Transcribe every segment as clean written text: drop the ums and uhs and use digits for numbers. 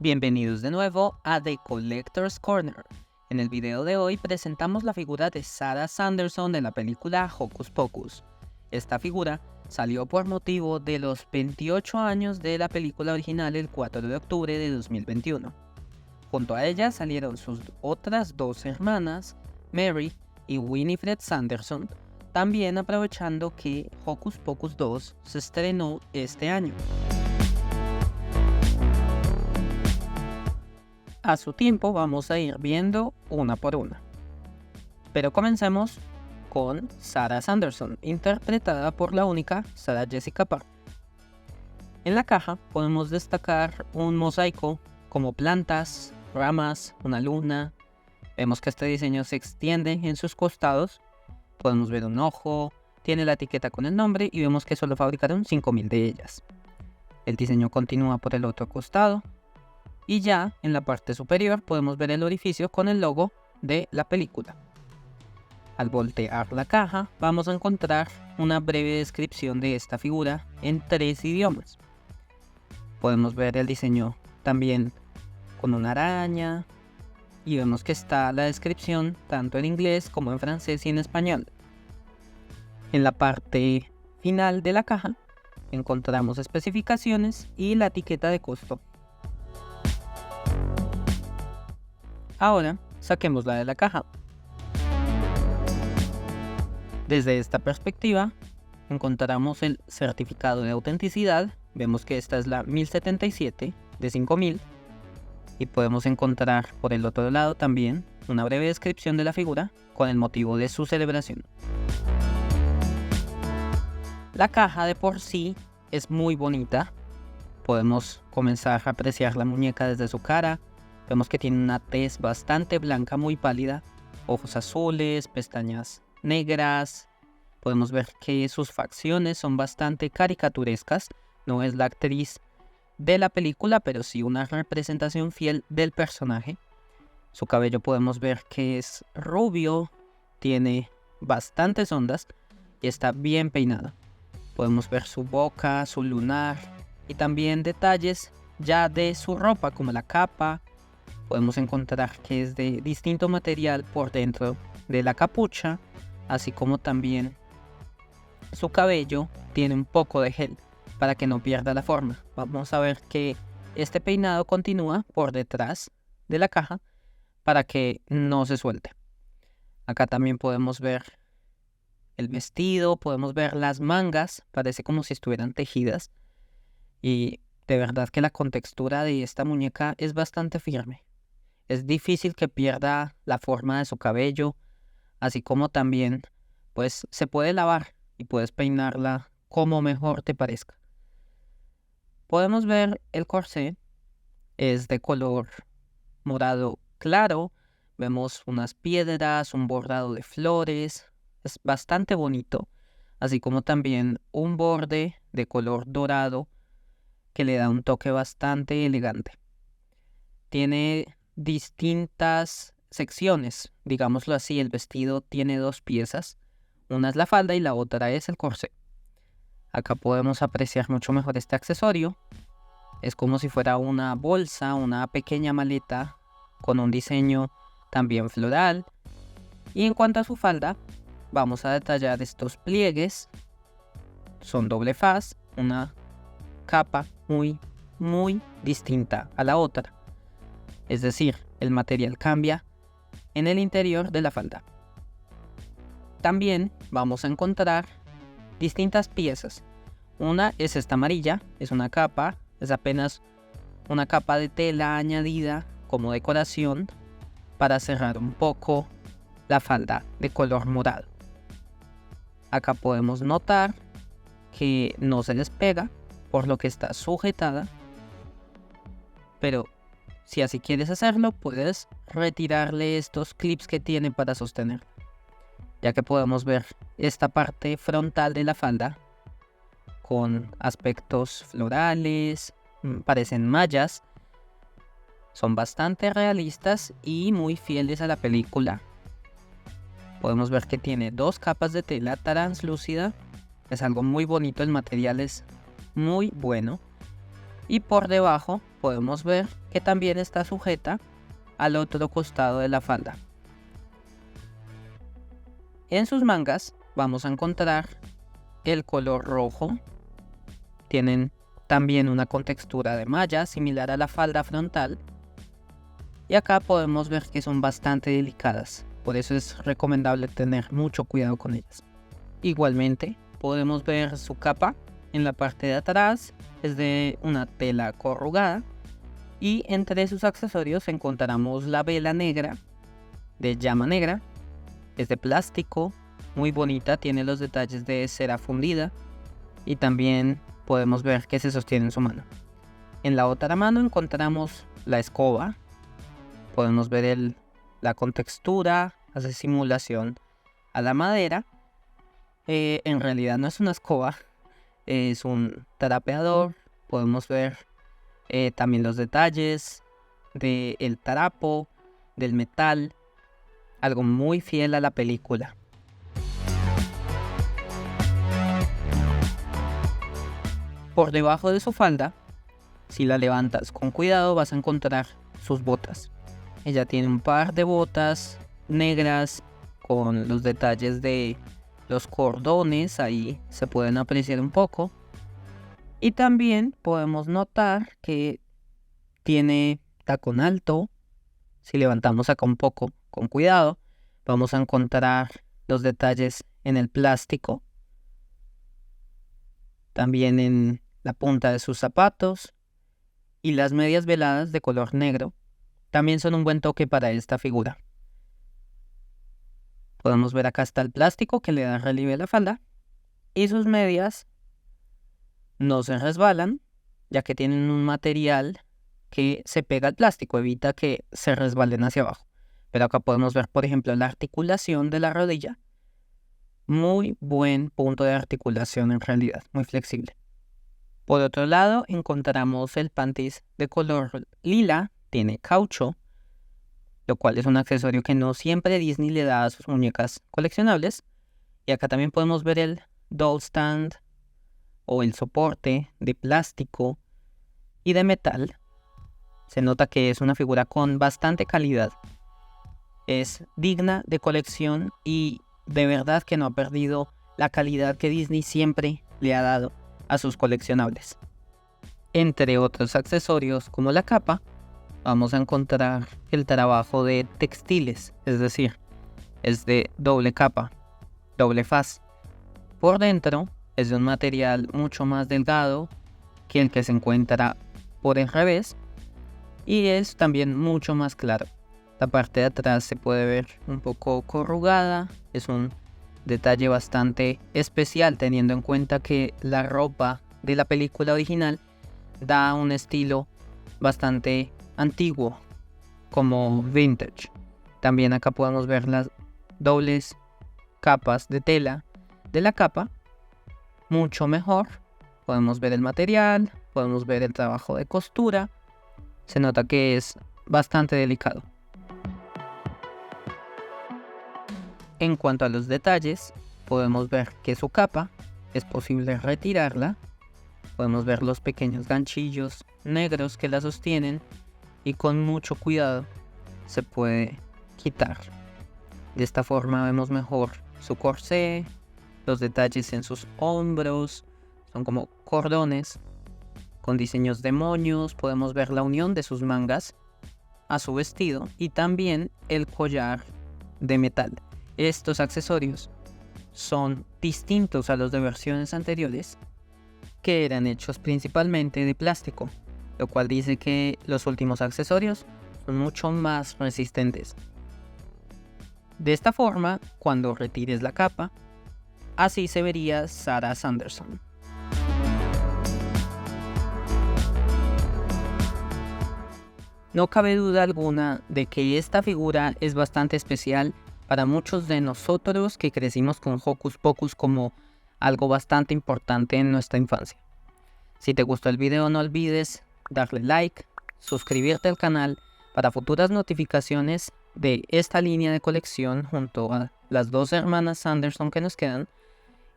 Bienvenidos de nuevo a The Collector's Corner. En el video de hoy presentamos la figura de Sarah Sanderson de la película Hocus Pocus. Esta figura salió por motivo de los 28 años de la película original el 4 de octubre de 2021. Junto a ella salieron sus otras dos hermanas, Mary y Winifred Sanderson, también aprovechando que Hocus Pocus 2 se estrenó este año. A su tiempo vamos a ir viendo una por una. Pero comencemos con Sarah Sanderson, interpretada por la única Sarah Jessica Parker. En la caja podemos destacar un mosaico como plantas, ramas, una luna. Vemos que este diseño se extiende en sus costados. Podemos ver un ojo, tiene la etiqueta con el nombre y vemos que solo fabricaron 5.000 de ellas. El diseño continúa por el otro costado. Y ya en la parte superior podemos ver el orificio con el logo de la película. Al voltear la caja vamos a encontrar una breve descripción de esta figura en 3 idiomas. Podemos ver el diseño también con una araña y vemos que está la descripción tanto en inglés como en francés y en español. En la parte final de la caja encontramos especificaciones y la etiqueta de costo. Ahora saquémosla de la caja. Desde esta perspectiva encontramos el certificado de autenticidad. Vemos que esta es la 1077 de 5000 y podemos encontrar por el otro lado también una breve descripción de la figura con el motivo de su celebración. La caja de por sí es muy bonita. Podemos comenzar a apreciar la muñeca desde su cara. Vemos que tiene una tez bastante blanca, muy pálida, ojos azules, pestañas negras. Podemos ver que sus facciones son bastante caricaturescas. No es la actriz de la película, pero sí una representación fiel del personaje. Su cabello podemos ver que es rubio, tiene bastantes ondas y está bien peinada. Podemos ver su boca, su lunar y también detalles ya de su ropa como la capa. Podemos encontrar que es de distinto material por dentro de la capucha, así como también su cabello tiene un poco de gel para que no pierda la forma. Vamos a ver que este peinado continúa por detrás de la caja para que no se suelte. Acá también podemos ver el vestido, podemos ver las mangas, parece como si estuvieran tejidas y de verdad que la contextura de esta muñeca es bastante firme. Es difícil que pierda la forma de su cabello, así como también pues se puede lavar y puedes peinarla como mejor te parezca. Podemos ver el corsé, es de color morado claro, vemos unas piedras, un bordado de flores, es bastante bonito, así como también un borde de color dorado que le da un toque bastante elegante. Tiene distintas secciones, digámoslo así. El vestido tiene 2 piezas, una es la falda y la otra es el corsé. Acá podemos apreciar mucho mejor este accesorio. Es como si fuera una bolsa, una pequeña maleta con un diseño también floral. Y en cuanto a su falda, vamos a detallar estos pliegues. Son doble faz, una capa muy distinta a la otra. Es decir, el material cambia en el interior de la falda. También vamos a encontrar distintas piezas. Una es esta amarilla, es una capa, es apenas una capa de tela añadida como decoración para cerrar un poco la falda de color morado. Acá podemos notar que no se despega, por lo que está sujetada, pero si así quieres hacerlo, puedes retirarle estos clips que tiene para sostener, ya que podemos ver esta parte frontal de la falda con aspectos florales, parecen mallas, son bastante realistas y muy fieles a la película. Podemos ver que tiene 2 capas de tela translúcida, es algo muy bonito, el material es muy bueno. Y por debajo podemos ver que también está sujeta al otro costado de la falda. En sus mangas vamos a encontrar el color rojo. Tienen también una contextura de malla similar a la falda frontal. Y acá podemos ver que son bastante delicadas. Por eso es recomendable tener mucho cuidado con ellas. Igualmente podemos ver su capa. En la parte de atrás es de una tela corrugada. Y entre sus accesorios encontramos la vela negra de llama negra. Es de plástico, muy bonita, tiene los detalles de cera fundida. Y también podemos ver que se sostiene en su mano. En la otra mano encontramos la escoba. Podemos ver la contextura, hace simulación a la madera. En realidad no es una escoba, es un trapeador. Podemos ver también los detalles del trapo, del metal, algo muy fiel a la película. Por debajo de su falda, si la levantas con cuidado, vas a encontrar sus botas. Ella tiene un par de botas negras con los detalles de los cordones, ahí se pueden apreciar un poco. Y también podemos notar que tiene tacón alto. Si levantamos acá un poco con cuidado, vamos a encontrar los detalles en el plástico. También en la punta de sus zapatos. Y las medias veladas de color negro también son un buen toque para esta figura. Podemos ver acá está el plástico que le da relieve a la falda. Y sus medias no se resbalan, ya que tienen un material que se pega al plástico, evita que se resbalen hacia abajo. Pero acá podemos ver, por ejemplo, la articulación de la rodilla. Muy buen punto de articulación en realidad, muy flexible. Por otro lado, encontramos el pantis de color lila, tiene caucho, lo cual es un accesorio que no siempre Disney le da a sus muñecas coleccionables. Y acá también podemos ver el doll stand o el soporte de plástico y de metal. Se nota que es una figura con bastante calidad. Es digna de colección y de verdad que no ha perdido la calidad que Disney siempre le ha dado a sus coleccionables. Entre otros accesorios como la capa, vamos a encontrar el trabajo de textiles, es decir, es de doble capa, doble faz. Por dentro es de un material mucho más delgado que el que se encuentra por el revés y es también mucho más claro. La parte de atrás se puede ver un poco corrugada, es un detalle bastante especial teniendo en cuenta que la ropa de la película original da un estilo bastante antiguo, como vintage. También acá podemos ver las dobles capas de tela de la capa, mucho mejor. Podemos ver el material, podemos ver el trabajo de costura. Se nota que es bastante delicado. En cuanto a los detalles, podemos ver que su capa es posible retirarla. Podemos ver los pequeños ganchillos negros que la sostienen y con mucho cuidado se puede quitar. De esta forma vemos mejor su corsé, los detalles en sus hombros, son como cordones con diseños de moños. Podemos ver la unión de sus mangas a su vestido y también el collar de metal. Estos accesorios son distintos a los de versiones anteriores que eran hechos principalmente de plástico, lo cual dice que los últimos accesorios son mucho más resistentes. De esta forma, cuando retires la capa, así se vería Sarah Sanderson. No cabe duda alguna de que esta figura es bastante especial para muchos de nosotros que crecimos con Hocus Pocus como algo bastante importante en nuestra infancia. Si te gustó el video, no olvides darle like, suscribirte al canal para futuras notificaciones de esta línea de colección junto a las dos hermanas Sanderson que nos quedan.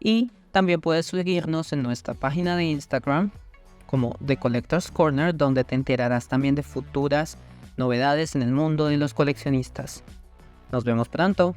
Y también puedes seguirnos en nuestra página de Instagram como The Collector's Corner, donde te enterarás también de futuras novedades en el mundo de los coleccionistas. Nos vemos pronto.